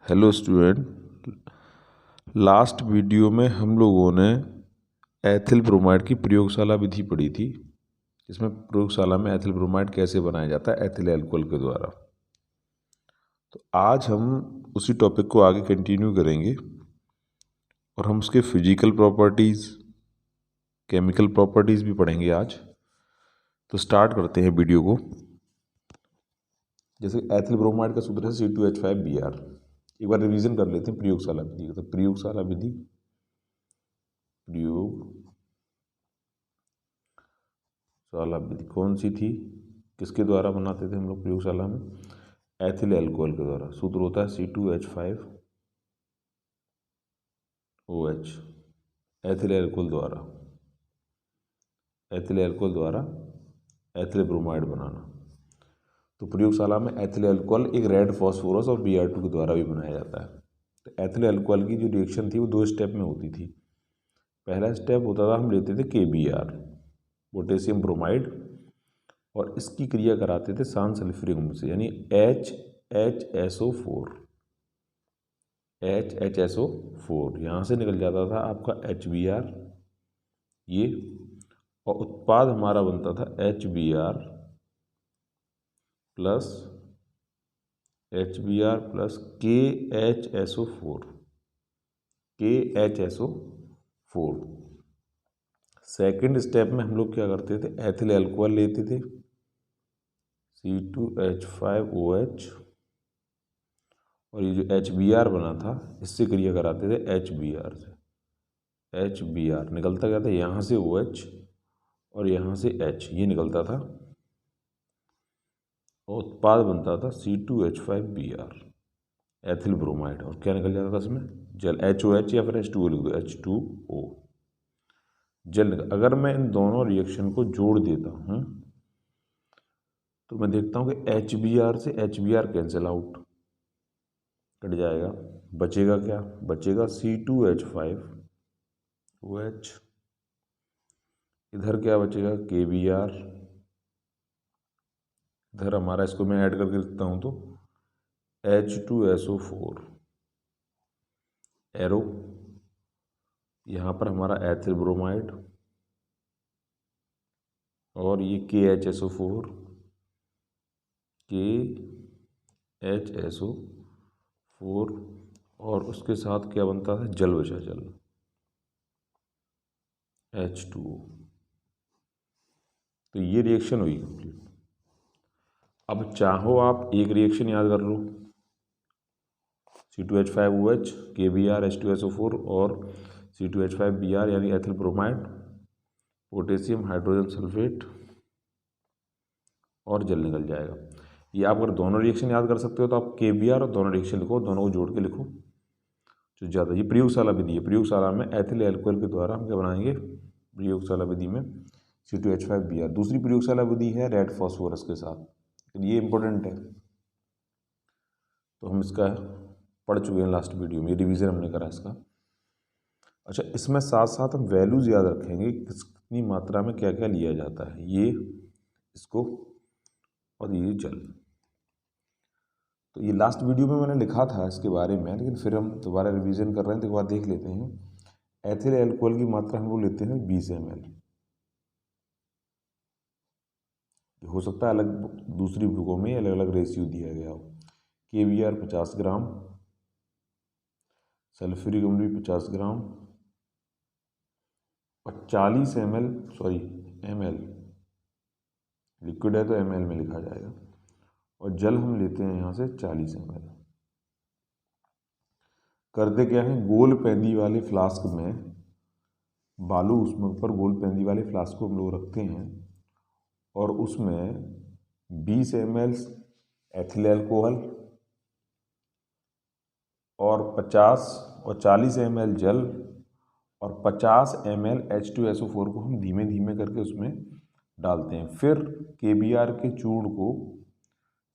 Hello student, last video में हम लोगों ने एथिल ब्रोमाइड की प्रयोगशाला विधि पढ़ी थी, जिसमें प्रयोगशाला में एथिल ब्रोमाइड कैसे बनाया जाता है एथिल अल्कोहल के द्वारा। तो आज हम उसी टॉपिक को आगे कंटिन्यू करेंगे और हम उसके फिजिकल प्रॉपर्टीज़, केमिकल प्रॉपर्टीज़ भी पढ़ेंगे आज। तो स्टार्ट करते हैं वीडियो को। जैसे एथिल ब्रोमाइड का सूत्र है C2H5Br। एक बार रिवीजन कर लेते हैं प्रयोगशाला विधि। तो प्रयोगशाला विधि, प्रयोगशाला विधि कौन सी थी, किसके द्वारा बनाते थे हम लोग प्रयोगशाला में? एथिल अल्कोहल के द्वारा। सूत्र होता है C2H5OH। एथिल अल्कोहल द्वारा एथिल ब्रोमाइड बनाना। तो प्रयोगशाला में एथिल अल्कोहल एक रेड फास्फोरस और Br2 के द्वारा भी बनाया जाता है। तो एथिल अल्कोहल की जो रिएक्शन थी वो 2 स्टेप में होती थी। पहला स्टेप होता था, हम लेते थे KBr, पोटेशियम ब्रोमाइड, और इसकी क्रिया कराते थे शांत सल्फ्यूरिक अम्ल से, यानी HHSO4। यहाँ से निकल जाता था आपका HBr, ये, और उत्पाद हमारा बनता था HBr plus KHSO4। Second step में हम लोग क्या करते थे, एथिल अल्कोहल लेते थे C2H5OH, और ये जो HBr बना था इससे क्रिया कराते थे HBr से। HBr निकलता क्या था, यहाँ से OH और यहाँ से H, ये निकलता था, और उत्पाद बनता था C2H5Br, एथिल ब्रोमाइड। और क्या निकल जाता था इसमें? जल, HOH या फिर H2O लिख दो, H2O, जल निकल। अगर मैं इन दोनों रिएक्शन को जोड़ देता हूँ तो मैं देखता हूँ कि HBr से HBr कैंसिल आउट, कट जाएगा। बचेगा क्या? बचेगा C2H5OH। इधर क्या बचेगा? KBr। इधर हमारा, इसको मैं ऐड करके लिखता हूँ तो H2SO4 एरो। यहाँ पर हमारा एथिल ब्रोमाइड, और ये KHSO4, और उसके साथ क्या बनता था? जल बचा, जल, H2O। तो ये रिएक्शन हुई कंप्लीट। अब चाहो आप एक रिएक्शन याद कर लो, C2H5OH, KBr, H2SO4 और C2H5Br, यानी ethyl bromide, potassium hydrogen sulphate, और जल निकल जाएगा। ये आप अगर दोनों रिएक्शन याद कर सकते हो तो आप KBr और दोनों रिएक्शन लिखो, दोनों को जोड़ के लिखो जो ज़्यादा। ये प्रयोगशाला विधि है। प्रयोगशाला में एथिल अल्कोहल के द्वारा हम क्या बनाएंगे? प्रयोगशाला विधि में C2H5Br। दूसरी प्रयोगशाला विधि है रेड फास्फोरस के साथ, ये इंपॉर्टेंट है, तो हम इसका पढ़ चुके हैं लास्ट वीडियो में, रिवीजन हमने करा इसका। अच्छा, इसमें साथ साथ हम वैल्यूज़ याद रखेंगे, कितनी मात्रा में क्या क्या लिया जाता है, ये, इसको, और ये जल। तो ये लास्ट वीडियो में मैंने लिखा था इसके बारे में, लेकिन फिर हम दोबारा रिवीजन कर रहे हैं तो एक बार देख लेते हैं। एथिल अल्कोहल की मात्रा हम लोग लेते हैं 20 ml। हो सकता है अलग दूसरी बुकों में अलग अलग रेशियो दिया गया हो। KBr 50 ग्राम, सल्फ्यूरिक अम्ल भी 50 ग्राम, और 40 ml, लिक्विड है तो ml में लिखा जाएगा, और जल हम लेते हैं यहाँ से 40 ml। करते क्या है, गोल पेंदी वाले फ्लास्क में, बालू उसमें ऊपर गोल पेंदी वाले फ्लास्क को हम लोग रखते हैं, और उसमें 20 ml एथिल अल्कोहल और 40 ml जल और 50 ml H2SO4 को हम धीमे धीमे करके उसमें डालते हैं। फिर KBr के चूर्ण को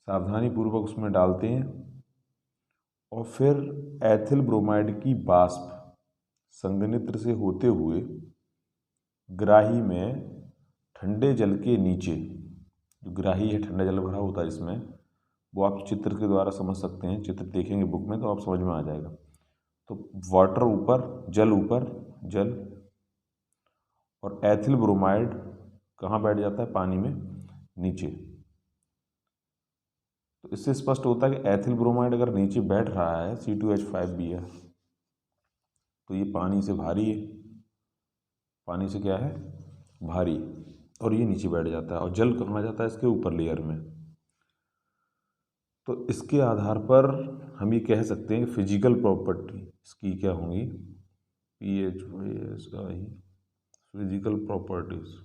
सावधानी पूर्वक उसमें डालते हैं, और फिर एथिल ब्रोमाइड की वाष्प संघनित्र से होते हुए ग्राही में ठंडे जल के नीचे, जो ग्राही है ठंडा जल भरा होता है इसमें, वो आप चित्र के द्वारा समझ सकते हैं, चित्र देखेंगे बुक में तो आप समझ में आ जाएगा। तो वाटर ऊपर, जल, और एथिल ब्रोमाइड कहाँ बैठ जाता है, पानी में नीचे। तो इससे स्पष्ट होता है कि एथिल ब्रोमाइड अगर नीचे बैठ रहा है C2H5Br तो ये पानी से भारी है, पानी से क्या है, भारी, और ये नीचे बैठ जाता है। और जल कहाँ जाता है, इसके ऊपर लेयर में। तो इसके आधार पर हम ये कह सकते हैं कि फिजिकल प्रॉपर्टी इसकी क्या होंगी, PHYSI, physical properties,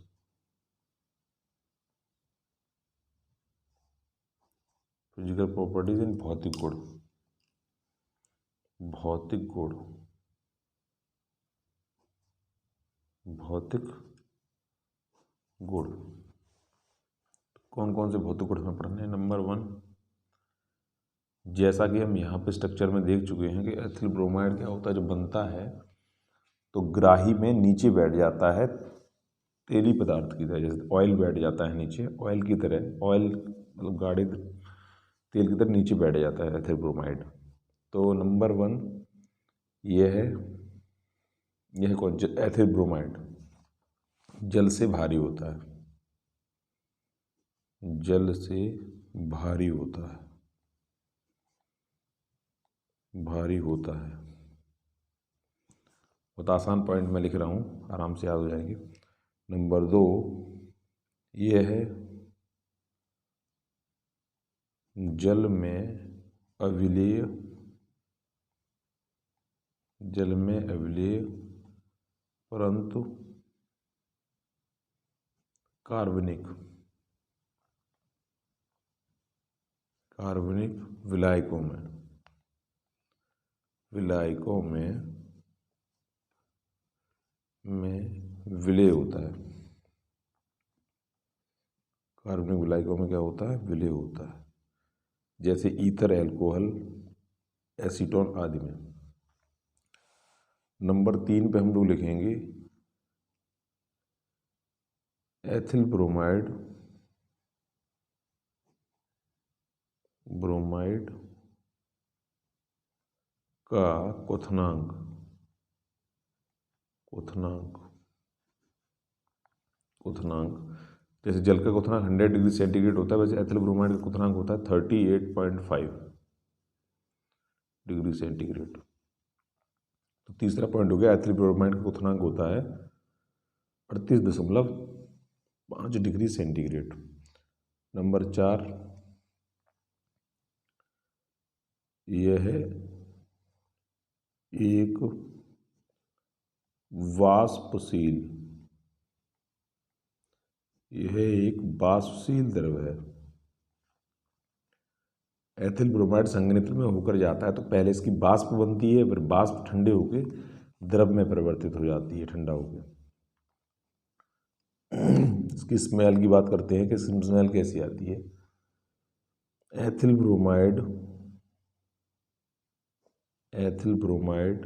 physical properties इन भौतिक गुण, भौतिक गुण, भौतिक गुण। कौन कौन से भौतिक गुण हमें पढ़ने हैं? नंबर 1, जैसा कि हम यहाँ पे स्ट्रक्चर में देख चुके हैं कि एथिल ब्रोमाइड क्या होता है, जो बनता है तो ग्राही में नीचे बैठ जाता है तेली पदार्थ की तरह, जैसे ऑयल बैठ जाता है नीचे, ऑयल की तरह, ऑयल मतलब गाढ़े तेल की तरह नीचे बैठ जाता है एथिल ब्रोमाइड। तो नंबर 1 ये है, यह कौन, एथिल ब्रोमाइड जल से भारी होता है, जल से भारी होता है, भारी होता है। बहुत आसान पॉइंट मैं लिख रहा हूँ, आराम से याद हो जाएंगे। नंबर 2 ये है, जल में अविलेय, जल में अविलेय परंतु कार्बनिक, कार्बनिक विलायकों में, विलायकों में विलय होता है। कार्बनिक विलायकों में क्या होता है, विलय होता है, जैसे ईथर, एल्कोहल, एसीटोन आदि में। नंबर 3 पे हम लोग लिखेंगे एथिल ब्रोमाइड, ब्रोमाइड का क्वथनांक, क्वथनांक, क्वथनांक, जैसे जल का क्वथनांक 100 डिग्री सेंटीग्रेड होता है, वैसे एथिल ब्रोमाइड का क्वथनांक होता है 38.5 डिग्री सेंटीग्रेड। तो तीसरा पॉइंट हो गया, एथिल ब्रोमाइड का क्वथनांक होता है 38.5 डिग्री सेंटीग्रेड। नंबर 4 यह है एक वाष्पशील, यह एक वाष्पशील द्रव है। एथिल ब्रोमाइड संघनित्र में होकर जाता है तो पहले इसकी वाष्प बनती है, फिर वाष्प ठंडे होकर द्रव में परिवर्तित हो जाती है, ठंडा होकर। इसकी स्मेल की बात करते हैं कि स्मेल कैसी आती है। एथिल ब्रोमाइड, एथिल ब्रोमाइड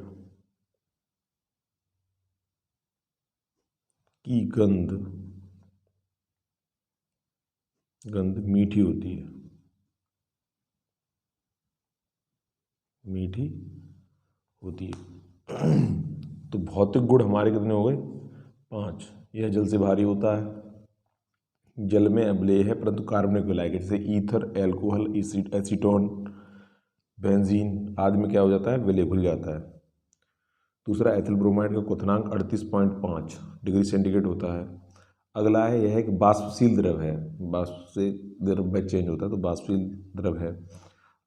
की गंध, गंध मीठी होती है, मीठी होती है। तो भौतिक गुण हमारे कितने हो गए, 5। यह जल से भारी होता है, जल में अम्लीय है परंतु कार्बनिक विलायक, जैसे ईथर, एल्कोहल, एसीटोन, बेंजीन आदि में क्या हो जाता है, विलय घुल जाता है। दूसरा, एथिल ब्रोमाइड का क्वथनांक 38.5 डिग्री सेंटीग्रेड होता है। अगला है, यह एक वाष्पशील द्रव है, वाष्प से द्रव में चेंज होता है तो वाष्पशील द्रव है।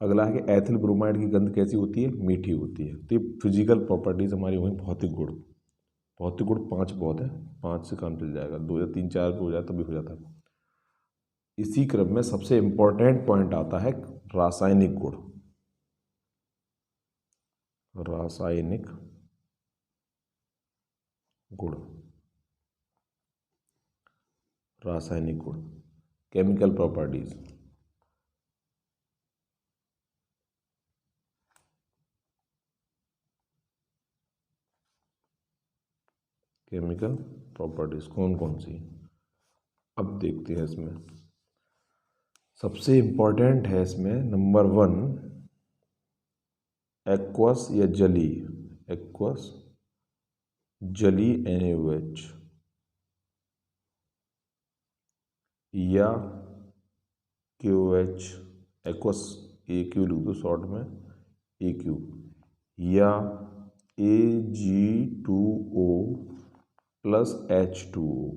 अगला है कि एथिल ब्रोमाइड की गंध कैसी होती है, मीठी होती है। तो ये फिजिकल प्रॉपर्टीज हमारी हुई भौतिक गुण। भौतिक गुण 5 बहुत है, 5 से काम चल जाएगा, 2 या 3 4 हो जाए तो भी हो जाता है। इसी क्रम में सबसे इंपॉर्टेंट पॉइंट आता है रासायनिक गुण, रासायनिक गुण, रासायनिक गुण, केमिकल प्रॉपर्टीज। केमिकल प्रॉपर्टीज कौन कौन सी, अब देखते हैं इसमें। सबसे इम्पोर्टेंट है इसमें नंबर 1 एक्वस या जली, एक्वस जली NaOH या KOH, एक्वस AQ लिख दो शॉर्ट में AQ, या Ag2O प्लस H2O,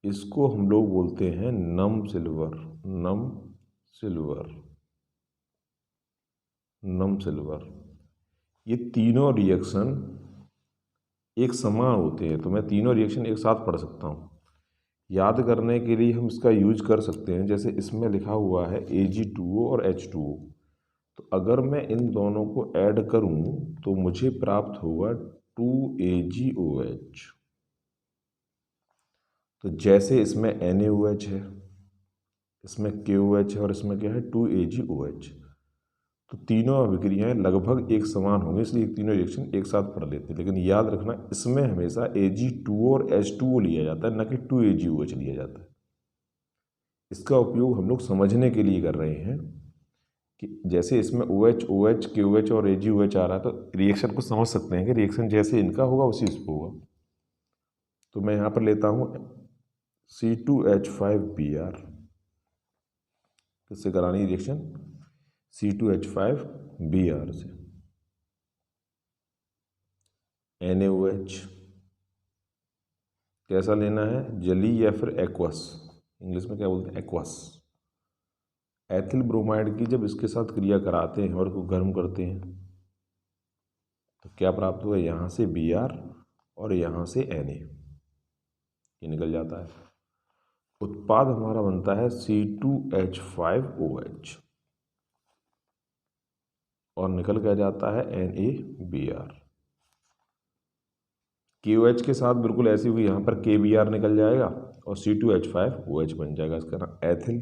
इसको हम लोग बोलते हैं नम सिल्वर, नम सिल्वर, नम सिल्वर। ये तीनों रिएक्शन एक समान होते हैं, तो मैं तीनों रिएक्शन एक साथ पढ़ सकता हूँ। याद करने के लिए हम इसका यूज कर सकते हैं, जैसे इसमें लिखा हुआ है Ag2O और H2O, तो अगर मैं इन दोनों को ऐड करूं तो मुझे प्राप्त होगा 2AgOH। तो जैसे इसमें NaOH है, इसमें KOH है और इसमें क्या है 2AgOH, तो तीनों अभिक्रियाएं लगभग एक समान होंगी, इसलिए तीनों रिएक्शन एक साथ पढ़ लेते हैं। लेकिन याद रखना इसमें हमेशा Ag2O और H2O लिया जाता है, न कि 2AgOH लिया जाता है। इसका उपयोग हम लोग समझने के लिए कर रहे हैं कि जैसे इसमें OH, OH, KOH और AgOH आ रहा है, तो रिएक्शन को समझ सकते हैं कि रिएक्शन जैसे इनका होगा उसी इस पर होगा। तो मैं यहाँ पर लेता हूँ C2H5Br, किससे करानी रिएक्शन C2H5Br से, NaOH कैसा लेना है, जली या फिर एक्वस, इंग्लिश में क्या बोलते हैं एक्वस। एथिल ब्रोमाइड की जब इसके साथ क्रिया कराते हैं और इसको गर्म करते हैं तो क्या प्राप्त हुआ, यहाँ से Br और यहाँ से Na, ये निकल जाता है। उत्पाद हमारा बनता है C2H5OH और निकल क्या जाता है NaBr। KOH के साथ बिल्कुल ऐसी हुई, यहाँ पर KBr निकल जाएगा और C2H5OH बन जाएगा। इसका नाम एथिल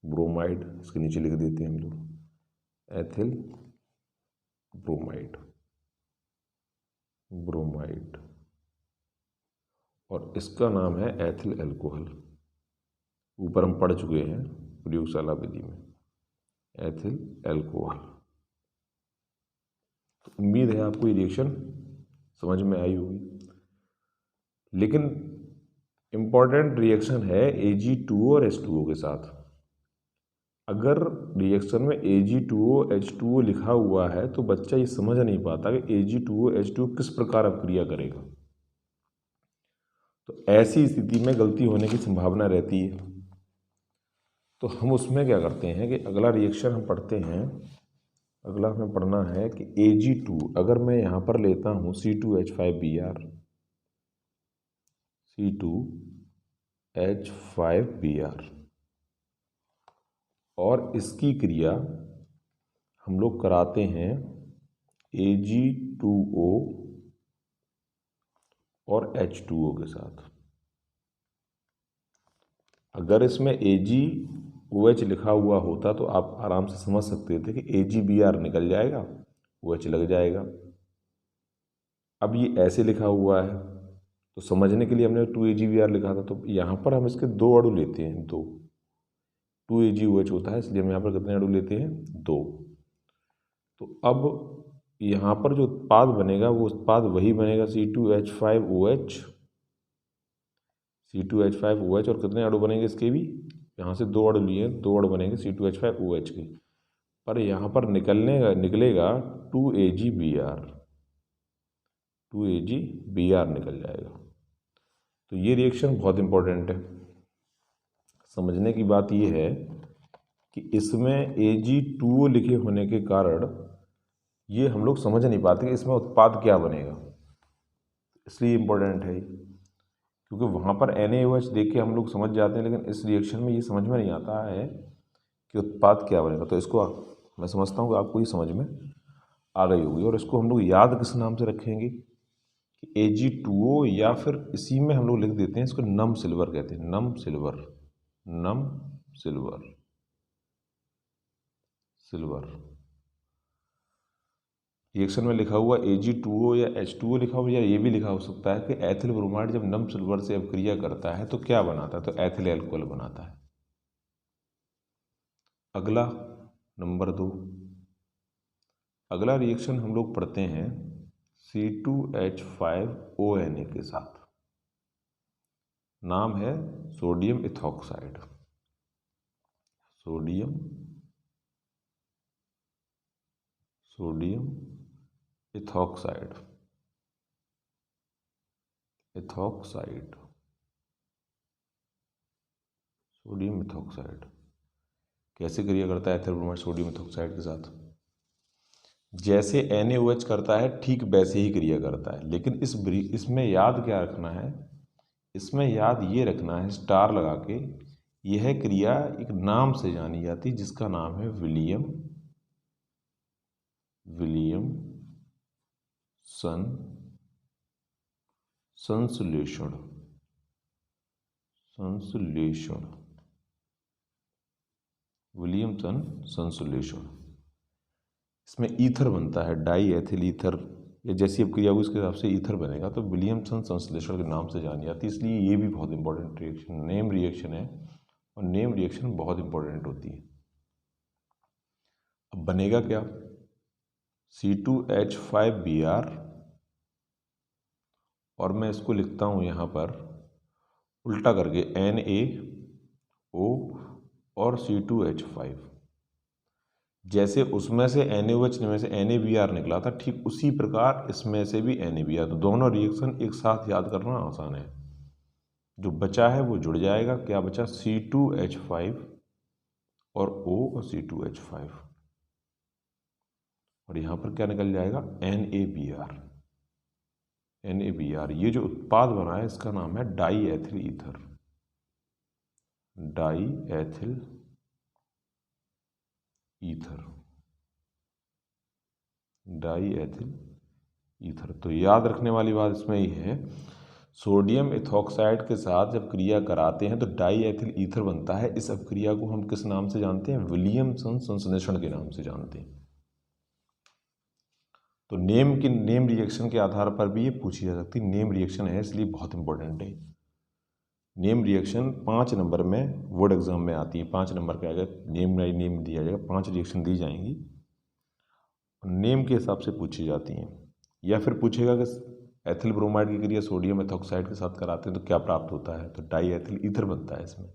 ब्रोमाइड, इसके नीचे लिख देते हैं हम लोग एथिल ब्रोमाइड, ब्रोमाइड, और इसका नाम है एथिल अल्कोहल। ऊपर हम पढ़ चुके हैं प्रयोगशाला विधि में एथिल अल्कोहल। तो उम्मीद है आपको ये रिएक्शन समझ में आई होगी। लेकिन इम्पॉर्टेंट रिएक्शन है Ag2O और H2O के साथ। अगर रिएक्शन में Ag2O H2O लिखा हुआ है तो बच्चा ये समझ नहीं पाता कि Ag2O H2O किस प्रकार अपक्रिया करेगा, तो ऐसी स्थिति में गलती होने की संभावना रहती है। तो हम उसमें क्या करते हैं कि अगला रिएक्शन हम पढ़ते हैं, अगला हमें पढ़ना है कि Ag2, अगर मैं यहाँ पर लेता हूँ C2H5Br, C2H5Br, और इसकी क्रिया हम लोग कराते हैं Ag2O और H2O के साथ। अगर इसमें AgOH लिखा हुआ होता तो आप आराम से समझ सकते थे कि AgBr निकल जाएगा, OH लग जाएगा। अब ये ऐसे लिखा हुआ है तो समझने के लिए हमने 2AgBr लिखा था, तो यहाँ पर हम इसके दो अणु लेते हैं, 2AgOH होता है, इसलिए हम यहाँ पर कितने अणु लेते हैं, 2। तो अब यहाँ पर जो उत्पाद बनेगा वो उत्पाद वही बनेगा C2H5OH, C2H5OH, और कितने अणु बनेंगे इसके भी, यहाँ से दो अणु लिए, 2 अणु बनेंगे C2H5OH के, पर यहाँ पर निकलेगा 2AgBr, 2AgBr निकल जाएगा। तो ये रिएक्शन बहुत इंपॉर्टेंट है। समझने की बात ये है कि इसमें Ag2O लिखे होने के कारण ये हम लोग समझ नहीं पाते कि इसमें उत्पाद क्या बनेगा, इसलिए इम्पोर्टेंट है, क्योंकि वहाँ पर NaOH देख के हम लोग समझ जाते हैं, लेकिन इस रिएक्शन में ये समझ में नहीं आता है कि उत्पाद क्या बनेगा। तो इसको मैं समझता हूँ कि आपको ये समझ में आ गई होगी, और इसको हम लोग याद किस नाम से रखेंगे कि Ag2O, या फिर इसी में हम लोग लिख देते हैं इसको नम सिल्वर कहते हैं, नम सिल्वर, नम सिल्वर, सिल्वर। रिएक्शन में लिखा हुआ Ag2O या H2O लिखा हुआ, या ये भी लिखा हो सकता है कि एथिल ब्रोमाइड जब नम सिल्वर से अपक्रिया करता है तो क्या बनाता है, तो एथिल एल्कोहल बनाता है। अगला नंबर 2, अगला रिएक्शन हम लोग पढ़ते हैं C2H5ONA के साथ, नाम है sodium ethoxide. Sodium ethoxide, sodium ethoxide कैसे क्रिया करता है एथिल ब्रोमाइड सोडियम इथॉक्साइड के साथ? जैसे NaOH करता है ठीक वैसे ही क्रिया करता है, लेकिन इसमें याद क्या रखना है, इसमें याद ये रखना है स्टार लगा के, यह क्रिया एक नाम से जानी जाती है जिसका नाम है विलियम संश्लेषण। विलियमसन संश्लेषण। इसमें ईथर बनता है, डाई एथिल ईथर, या जैसी अब क्रिया उसके हिसाब से ईथर बनेगा, तो विलियमसन संश्लेषण के नाम से जानी जाती है। इसलिए ये भी बहुत इंपॉर्टेंट रिएक्शन, नेम रिएक्शन है, और नेम रिएक्शन बहुत इंपॉर्टेंट होती है। अब बनेगा क्या, C2H5Br, और मैं इसको लिखता हूँ यहाँ पर उल्टा करके NaO और C2H5। जैसे उसमें से NaOH में से NaBr निकला था, ठीक उसी प्रकार इसमें से भी NaBr, तो दोनों रिएक्शन एक साथ याद करना आसान है। जो बचा है वो जुड़ जाएगा, क्या बचा, C2H5 और O और C2H5, और यहाँ पर क्या निकल जाएगा, NaBr। ये जो उत्पाद बना है इसका नाम है डाई एथिल ईथर। तो याद रखने वाली बात इसमें ये है, सोडियम इथॉक्साइड के साथ जब क्रिया कराते हैं तो डाई एथिल ईथर बनता है। इस अपक्रिया को हम किस नाम से जानते हैं, विलियमसन संश्लेषण के नाम से जानते हैं। तो नेम रिएक्शन के आधार पर भी ये पूछी जा सकती है, नेम रिएक्शन है इसलिए बहुत इंपॉर्टेंट है। नेम रिएक्शन 5 नंबर में बोर्ड एग्जाम में आती है, 5 नंबर का आएगा, नेम दिया जाएगा, 5 रिएक्शन दी जाएंगी, नेम के हिसाब से पूछी जाती हैं। या फिर पूछेगा कि एथिल ब्रोमाइड की क्रिया सोडियम इथॉक्साइड के साथ कराते हैं तो क्या प्राप्त होता है, तो डाई एथिल ईथर बनता है इसमें।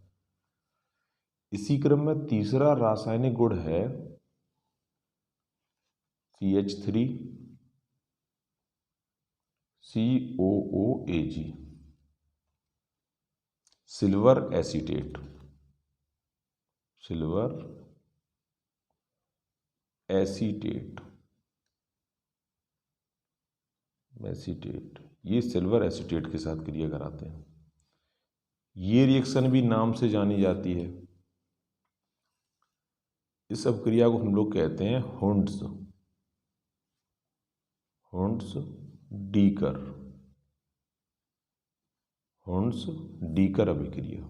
इसी क्रम में तीसरा रासायनिक गुण है CH3COOAg, सिल्वर एसीटेट। ये सिल्वर एसीटेट के साथ क्रिया कराते हैं। ये रिएक्शन भी नाम से जानी जाती है। इस अपक्रिया को हम लोग कहते हैं हुंड्स डीकर अभिक्रिया।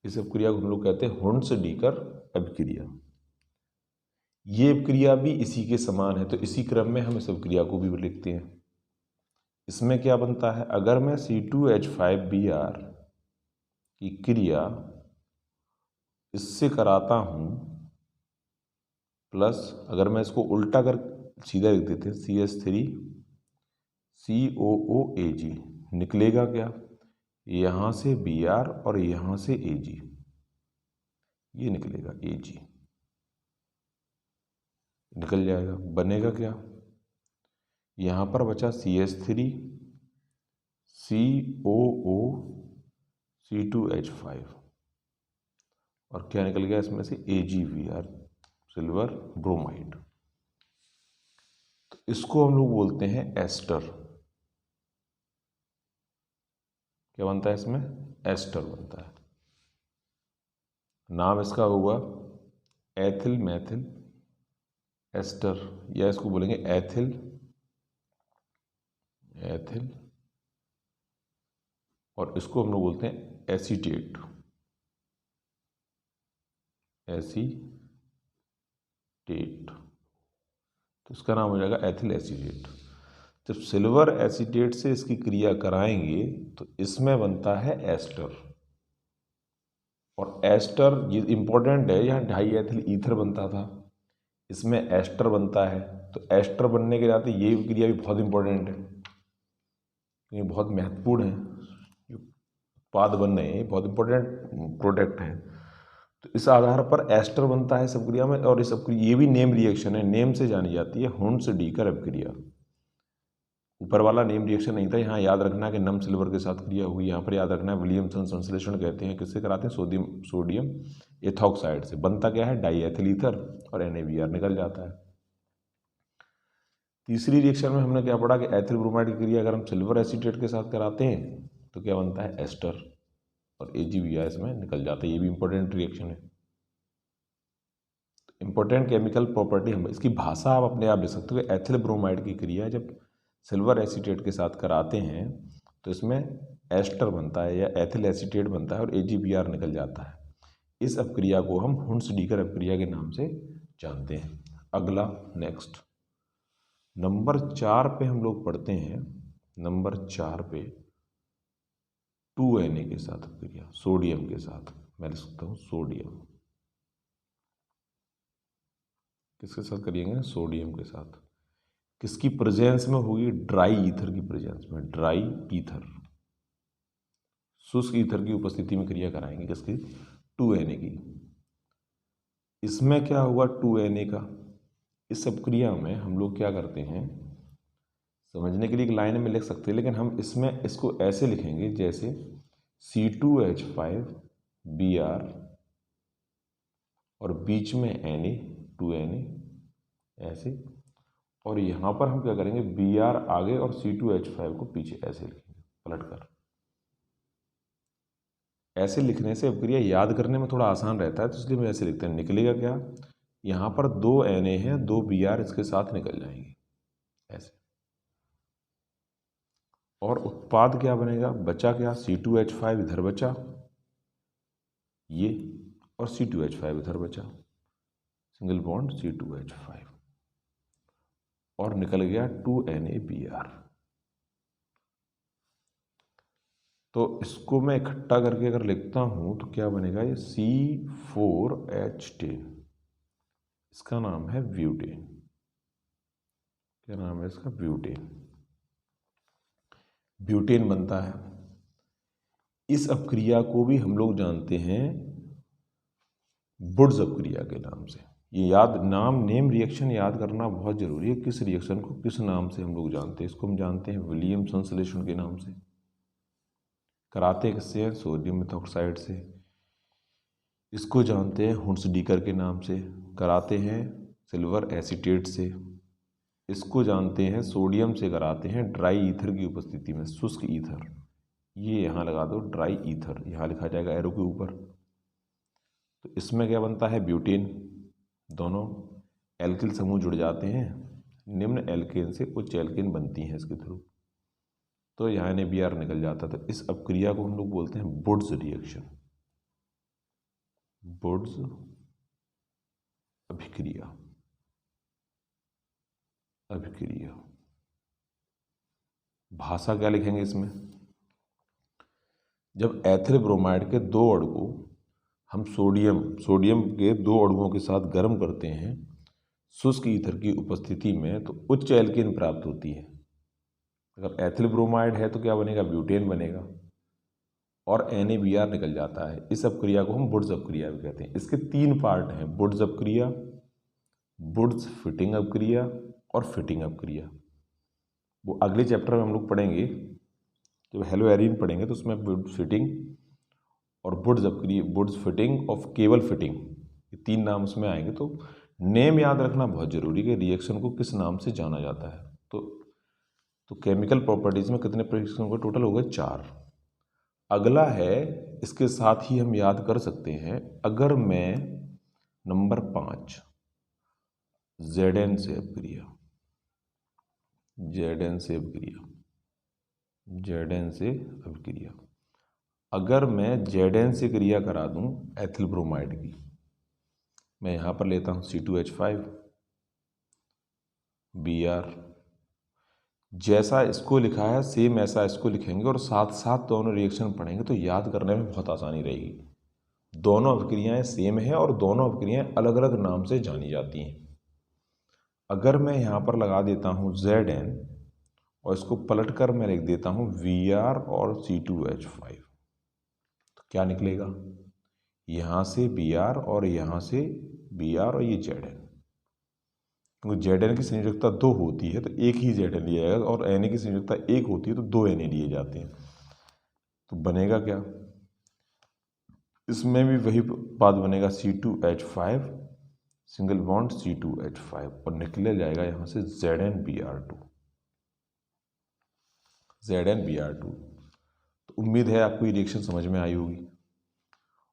इस अपक्रिया को हम लोग कहते हैं हुंड्स डीकर अभिक्रिया। ये अपक्रिया भी इसी के समान है, तो इसी क्रम में हम इस अपक्रिया को भी लिखते हैं। इसमें क्या बनता है, अगर मैं C2H5Br की क्रिया इससे कराता हूं, प्लस अगर मैं इसको उल्टा कर सीधा लिख देते हैं CH3COOAg, निकलेगा क्या, यहाँ से Br और यहाँ से Ag, ये निकलेगा Ag, निकल जाएगा। बनेगा क्या, यहाँ पर बचा CH3COO C2H5, और क्या निकल गया इसमें से AgBr, सिल्वर ब्रोमाइड। तो इसको हम लोग बोलते हैं एस्टर। क्या बनता है इसमें, एस्टर बनता है। नाम इसका हुआ एथिल मैथिल एस्टर, या इसको बोलेंगे एथिल और इसको हम लोग बोलते हैं एसीटेट। एसीटेट, तो इसका नाम हो जाएगा एथिल एसीटेट। जब सिल्वर एसीटेट से इसकी क्रिया कराएंगे तो इसमें बनता है एस्टर, और एस्टर ये इंपॉर्टेंट है, यहाँ डाई एथिल ईथर बनता था, इसमें एस्टर बनता है। तो एस्टर बनने के नाते ये क्रिया भी बहुत इंपॉर्टेंट है, ये बहुत महत्वपूर्ण है, जो उत्पाद बन रहे हैं बहुत इंपॉर्टेंट प्रोडक्ट हैं। तो इस आधार पर एस्टर बनता है सब क्रिया में, और इस सब ये भी नेम रिएक्शन है, नेम से जानी जाती है, हुंड्स डीकर अपक्रिया। ऊपर वाला नेम रिएक्शन नहीं था, यहाँ याद रखना कि नम सिल्वर के साथ क्रिया हुई, यहाँ पर याद रखना है विलियमसन संश्लेषण कहते हैं, किससे कराते हैं, सोडियम एथॉक्साइड से। बनता क्या है, डाई एथिल ईथर, और NaBr निकल जाता है। तीसरी रिएक्शन में हमने क्या पढ़ा कि एथिल ब्रोमाइड की क्रिया अगर हम सिल्वर एसीटेट के साथ कराते हैं तो क्या बनता है, एस्टर, और AgBr इसमें निकल जाता है। ये भी इंपॉर्टेंट रिएक्शन है, इंपॉर्टेंट केमिकल प्रॉपर्टी। हम इसकी भाषा आप अपने आप लिख सकते हो। एथिल ब्रोमाइड की क्रिया जब सिल्वर एसीटेट के साथ कराते हैं तो इसमें एस्टर बनता है या एथिल एसीटेट बनता है, और AgBr निकल जाता है। इस अपक्रिया को हम हुंड्स डीकर अपक्रिया के नाम से जानते हैं। अगला नेक्स्ट नंबर 4 पे हम लोग पढ़ते हैं। नंबर 4 पे 2Na के साथ अपक्रिया, सोडियम के साथ, मैं लिख सकता हूँ सोडियम, किसके साथ करिएंगे, सोडियम के साथ। किसकी प्रेजेंस में होगी, ड्राई ईथर की प्रेजेंस में, ड्राई ईथर, शुष्क ईथर की उपस्थिति में क्रिया कराएंगे, किसकी, 2Na की। इसमें क्या हुआ 2Na का, इस अपक्रिया में हम लोग क्या करते हैं, समझने के लिए एक लाइन में लिख सकते हैं, लेकिन हम इसमें इसको ऐसे लिखेंगे जैसे C2H5Br और बीच में Na 2Na ऐसे, और यहाँ पर हम क्या करेंगे, Br आगे और C2H5 को पीछे ऐसे लिखेंगे पलट कर। ऐसे लिखने से अपक्रिया याद करने में थोड़ा आसान रहता है, तो इसलिए हम ऐसे लिखते हैं। निकलेगा क्या, यहाँ पर 2 Na है, 2 Br इसके साथ निकल जाएंगे ऐसे, और उत्पाद क्या बनेगा, बचा क्या, C2H5 इधर बचा ये, और C2H5 इधर बचा, सिंगल बॉन्ड C2H5, और निकल गया 2NaBr। तो इसको मैं इकट्ठा करके अगर लिखता हूं तो क्या बनेगा, ये C4H10, इसका नाम है ब्यूटेन। क्या नाम है इसका, ब्यूटेन। ब्यूटेन बनता है। इस अपक्रिया को भी हम लोग जानते हैं वुड्स अपक्रिया के नाम से। ये याद, नेम रिएक्शन याद करना बहुत जरूरी है, किस रिएक्शन को किस नाम से हम लोग जानते हैं। इसको हम जानते हैं विलियम संश्लेषण के नाम से, कराते किससे हैं, सोडियम मेथॉक्साइड से। इसको जानते हैं हुंड्स डीकर के नाम से, कराते हैं सिल्वर एसीटेट से। इसको जानते हैं सोडियम से, कराते हैं ड्राई ईथर की उपस्थिति में, शुष्क ईथर। ये यहाँ लगा दो ड्राई ईथर, यहाँ लिखा जाएगा एरो के ऊपर। तो इसमें क्या बनता है, ब्यूटेन। दोनों एल्किल समूह जुड़ जाते हैं, निम्न एल्केन से उच्च एल्केन बनती हैं इसके थ्रू, तो यहाँ NaBr निकल जाता था। इस अपक्रिया को हम लोग बोलते हैं वुड्स रिएक्शन, वुड्स अभिक्रिया। भाषा क्या लिखेंगे इसमें, जब एथिल ब्रोमाइड के 2 अणु हम सोडियम के 2 अणुओं के साथ गर्म करते हैं शुष्क ईथर की उपस्थिति में, तो उच्च एल्केन प्राप्त होती है। अगर एथिल ब्रोमाइड है तो क्या बनेगा, ब्यूटेन बनेगा, और NaBr निकल जाता है। इस अपक्रिया को हम वुड्स अपक्रिया भी कहते हैं। इसके 3 पार्ट हैं, वुड्स अपक्रिया, वुड्स फिटिंग अपक्रिया, और फिटिंग अपक्रिया। वो अगले चैप्टर में हम लोग पढ़ेंगे, जब हेलोएरिन पढ़ेंगे तो उसमें वुड्स फिटिंग और वुड्स अपक्रिया, वुड्स फिटिंग और केबल फिटिंग, ये 3 नाम उसमें आएंगे। तो नेम याद रखना बहुत जरूरी है कि रिएक्शन को किस नाम से जाना जाता है। तो केमिकल प्रॉपर्टीज में कितने रिएक्शन को टोटल हो गए, 4। अगला है, इसके साथ ही हम याद कर सकते हैं, अगर मैं नंबर 5 Zn से अपक्रिया, अगर मैं Zn से क्रिया करा दूं एथिल ब्रोमाइड की, मैं यहाँ पर लेता हूँ C2H5 Br। जैसा इसको लिखा है सेम ऐसा इसको लिखेंगे और साथ साथ दोनों रिएक्शन पढ़ेंगे तो याद करने में बहुत आसानी रहेगी। दोनों अभिक्रियाएं सेम हैं और दोनों अभिक्रियाएं अलग अलग नाम से जानी जाती हैं। अगर मैं यहाँ पर लगा देता हूँ Zn और इसको पलट कर मैं लिख देता हूँ Vr और C2H5 तो क्या निकलेगा? यहाँ से Br और यहाँ से Br और ये Zn, क्योंकि Zn की संयोजकता 2 होती है तो एक ही Zn लिया जाएगा और Na की संयोजकता 1 होती है तो 2 Na लिए जाते हैं। तो बनेगा क्या? इसमें भी वही उत्पाद बनेगा C2H5 सिंगल बॉन्ड C2H5 और निकले जाएगा यहाँ से ZnBr2। तो उम्मीद है आपको ये रिएक्शन समझ में आई होगी।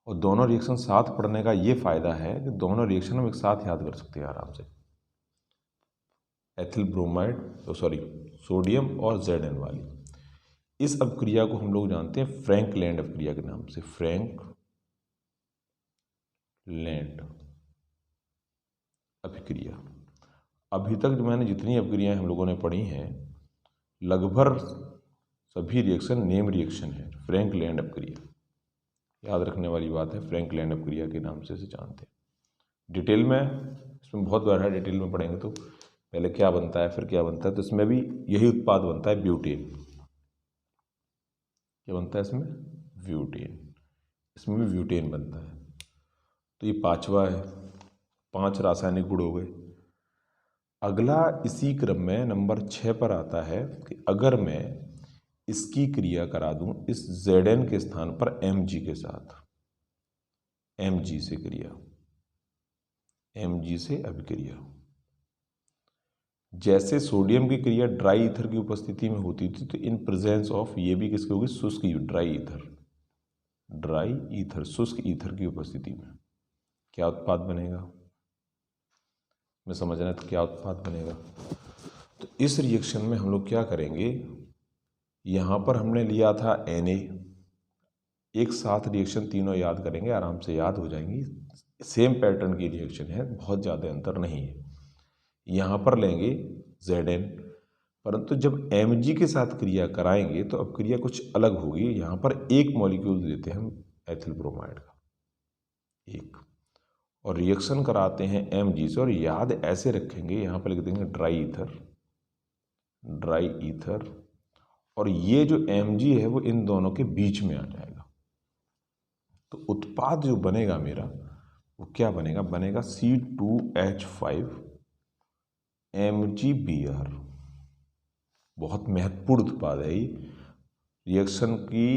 और दोनों रिएक्शन साथ पढ़ने का ये फ़ायदा है कि दोनों रिएक्शन हम एक साथ याद कर सकते हैं आराम से। एथिल ब्रोमाइड सोडियम और Zn वाली इस अपक्रिया को हम लोग जानते हैं फ्रैंक लैंड अपक्रिया के नाम से। फ्रैंक लैंड अभिक्रिया। अभी तक जो मैंने जितनी अपक्रियाएं हम लोगों ने पढ़ी हैं लगभग सभी रिएक्शन नेम रिएक्शन है। फ्रैंक लैंड अपक्रिया याद रखने वाली बात है, फ्रैंक लैंड अपक्रिया के नाम से इसे जानते हैं। डिटेल में इसमें बहुत बड़ा है, डिटेल में पढ़ेंगे तो पहले क्या बनता है फिर क्या बनता है। तो इसमें भी यही उत्पाद बनता है ब्यूटेन। क्या बनता है इसमें? ब्यूटेन। इसमें भी ब्यूटेन बनता है। तो ये पांचवा है, 5 रासायनिक गुण हो गए। अगला इसी क्रम में नंबर 6 पर आता है कि अगर मैं इसकी क्रिया करा दूं इस Zn के स्थान पर Mg के साथ, Mg से क्रिया, Mg से अभिक्रिया। जैसे सोडियम की क्रिया ड्राई ईथर की उपस्थिति में होती थी तो इन प्रेजेंस ऑफ ये भी किसकी होगी? शुष्क ड्राई ईथर शुष्क ईथर की उपस्थिति में क्या उत्पाद बनेगा? मैं समझना है तो क्या उत्पाद बनेगा। तो इस रिएक्शन में हम लोग क्या करेंगे, यहाँ पर हमने लिया था Na, एक साथ रिएक्शन तीनों याद करेंगे, आराम से याद हो जाएंगी। सेम पैटर्न की रिएक्शन है, बहुत ज़्यादा अंतर नहीं है। यहाँ पर लेंगे Zn, परंतु जब Mg के साथ क्रिया कराएंगे तो अब क्रिया कुछ अलग होगी। यहाँ पर एक मॉलिक्यूल देते हैं हम एथिल ब्रोमाइड का एक, और रिएक्शन कराते हैं Mg से, और याद ऐसे रखेंगे, यहाँ पर लिख देंगे ड्राई ईथर, और ये जो Mg है वो इन दोनों के बीच में आ जाएगा। तो उत्पाद जो बनेगा मेरा वो क्या बनेगा? बनेगा C2H5 MgBr। बहुत महत्वपूर्ण उत्पाद है ये रिएक्शन की,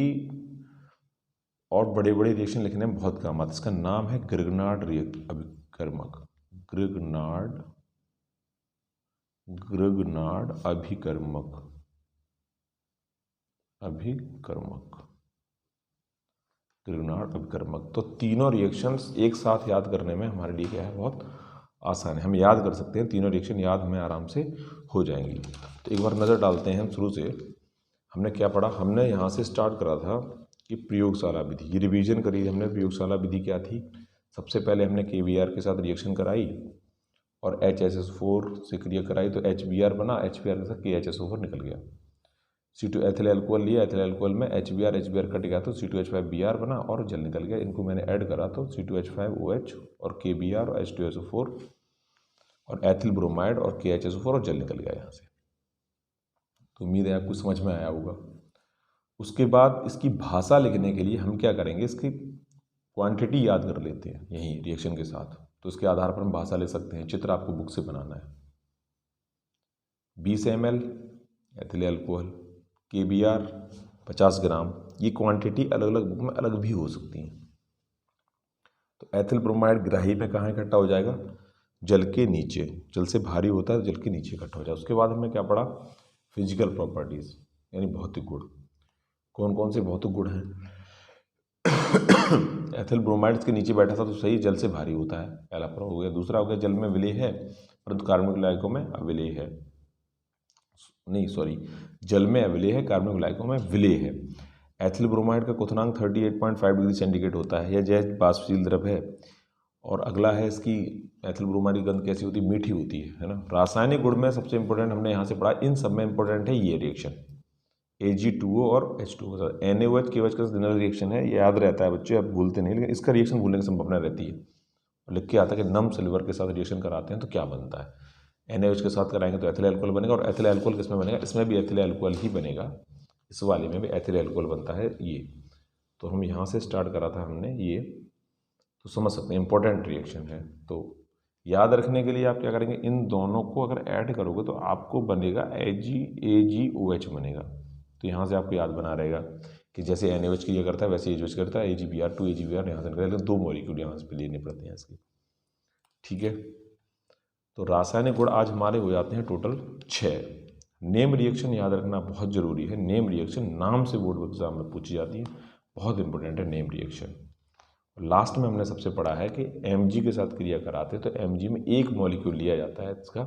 और बड़े बड़े रिएक्शन लिखने में बहुत काम आता है। इसका नाम है ग्रिग्नार्ड अभिकर्मक। ग्रिग्नार्ड अभिकर्मक। तो तीनों रिएक्शंस एक साथ याद करने में हमारे लिए क्या है? बहुत आसान है, हम याद कर सकते हैं। तीनों रिएक्शन याद हमें आराम से हो जाएंगी। तो एक बार नज़र डालते हैं हम शुरू से। हमने क्या पढ़ा? हमने यहाँ से स्टार्ट करा था कि प्रयोगशाला विधि, ये रिवीजन करी हमने। प्रयोगशाला विधि क्या थी? सबसे पहले हमने KBr के साथ रिएक्शन कराई और HSS4 से क्रिया कराई तो HBr बना, HBr के साथ KHSO4 निकल गया। C2 एथिल अल्कोहल लिया, एथिल अल्कोहल में HBr कट गया तो C2H5Br बना और जल निकल गया। इनको मैंने ऐड करा तो C2H5OH और KBr और H2SO4 और एथिल ब्रोमाइड और KHSO4 और जल निकल गया यहाँ से। तो उम्मीद है आपको समझ में आया होगा। उसके बाद इसकी भाषा लिखने के लिए हम क्या करेंगे? इसकी क्वांटिटी याद कर लेते हैं यहीं रिएक्शन के साथ, तो उसके आधार पर हम भाषा ले सकते हैं। चित्र आपको बुक से बनाना है। 20 ml एथिल अल्कोहल, KBr 50 ग्राम। ये क्वांटिटी अलग अलग बुक में अलग भी हो सकती हैं। तो एथिल ब्रोमाइड ग्राही में कहाँ इकट्ठा हो जाएगा? जल के नीचे। जल से भारी होता है तो जल के नीचे इकट्ठा हो जाएगा। उसके बाद हमने क्या पढ़ा? फिजिकल प्रॉपर्टीज़ यानी भौतिक गुण। कौन कौन से भौतिक गुण हैं? एथिल ब्रोमाइड के नीचे बैठा था तो सही, जल से भारी होता है, पहला प्रभाव हो गया। दूसरा हो गया जल में विलेय है परंतु कार्बनिक ग्लाइकों में अविलेय है। जल में अविलेय है, कार्बनिक ग्लाइकों में विलेय है। एथिल ब्रोमाइड का क्वथनांक 38.5 डिग्री सेंटीग्रेड होता है। यह जैव बाष्पशील द्रव है और अगला है इसकी एथिल ब्रोमाइड की गंध कैसी होती है, मीठी होती है ना। रासायनिक गुण में सबसे इंपॉर्टेंट हमने यहाँ से पढ़ा, इन सब में इंपॉर्टेंट है ये रिएक्शन Ag2O और H2O। NaOH KOH का जनरल रिएक्शन है, ये याद रहता है बच्चे, आप भूलते नहीं, लेकिन इसका रिएक्शन भूलने की संभावना रहती है। और लिख के आता है कि नम सिल्वर के साथ रिएक्शन कराते हैं तो क्या बनता है। NaOH के साथ कराएंगे तो एथिल अल्कोहल बनेगा, और एथिल अल्कोहल किसमें बनेगा, इसमें भी एथिल अल्कोहल ही बनेगा, इस वाले में भी एथिल अल्कोहल बनता है ये। तो हम यहाँ से स्टार्ट करा था हमने ये, तो समझ सकते हैं इंपॉर्टेंट रिएक्शन है। तो याद रखने के लिए आप क्या करेंगे, इन दोनों को अगर ऐड करोगे तो आपको बनेगा AgOH बनेगा। तो यहाँ से आपको याद बना रहेगा कि जैसे NaOH क्रिया करता है वैसे AgOH करता है, AgBr2 AgBr यहाँ से निकलेगा, लेकिन 2 मॉलिक्यूल यहाँ से लेने पड़ते हैं इसके, ठीक है। तो रासायनिक गुण आज हमारे हो जाते हैं टोटल 6। नेम रिएक्शन याद रखना बहुत ज़रूरी है, नेम रिएक्शन नाम से बोर्ड एग्जाम में पूछी जाती है, बहुत इंपॉर्टेंट है नेम रिएक्शन। लास्ट में हमने सबसे पढ़ा है कि Mg के साथ क्रिया कराते हैं तो Mg में एक मॉलिक्यूल लिया जाता है इसका,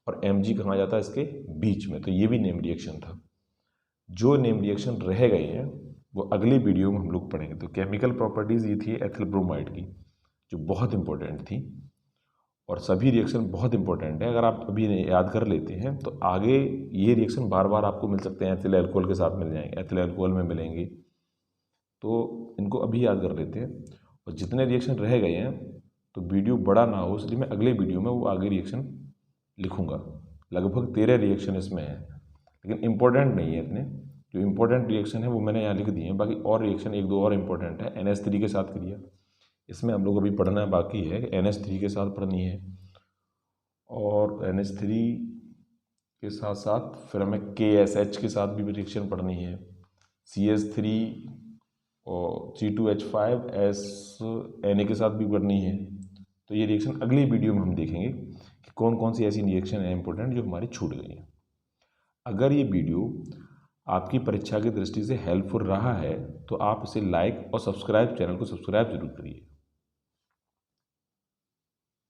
और Mg कहाँ जाता है, इसके बीच में, तो ये भी नेम रिएक्शन था। जो नेम रिएक्शन रह गए हैं वो अगली वीडियो में हम लोग पढ़ेंगे। तो केमिकल प्रॉपर्टीज़ ये थी एथिल ब्रोमाइड की, जो बहुत इंपॉर्टेंट थी, और सभी रिएक्शन बहुत इंपॉर्टेंट है। अगर आप अभी याद कर लेते हैं तो आगे ये रिएक्शन बार बार आपको मिल सकते हैं, एथिल अल्कोहल के साथ मिल जाएंगे, एथिल अल्कोहल में मिलेंगे, तो इनको अभी याद कर लेते हैं। और जितने रिएक्शन रह गए हैं तो वीडियो बड़ा ना हो, इसलिए मैं अगले वीडियो में वो आगे रिएक्शन लिखूंगा। लगभग 13 रिएक्शन इसमें है, लेकिन इम्पोर्टेंट नहीं है इतने। जो इम्पोर्टेंट रिएक्शन है वो मैंने यहाँ लिख दिए हैं, बाकी और रिएक्शन 1-2 और इम्पोर्टेंट है। NH3 के साथ क्रिया, इसमें हम लोग अभी पढ़ना बाकी है, NH3 के साथ पढ़नी है, और NH3 के साथ साथ फिर हमें KSH के साथ भी रिएक्शन पढ़नी है, CH3 और C2H5 Na के साथ भी पढ़नी है। तो ये रिएक्शन अगली वीडियो में हम देखेंगे कि कौन कौन सी ऐसी रिएक्शन है इंपॉर्टेंट जो हमारी छूट गई हैं। अगर ये वीडियो आपकी परीक्षा की दृष्टि से हेल्पफुल रहा है तो आप इसे लाइक और सब्सक्राइब, चैनल को सब्सक्राइब जरूर करिए।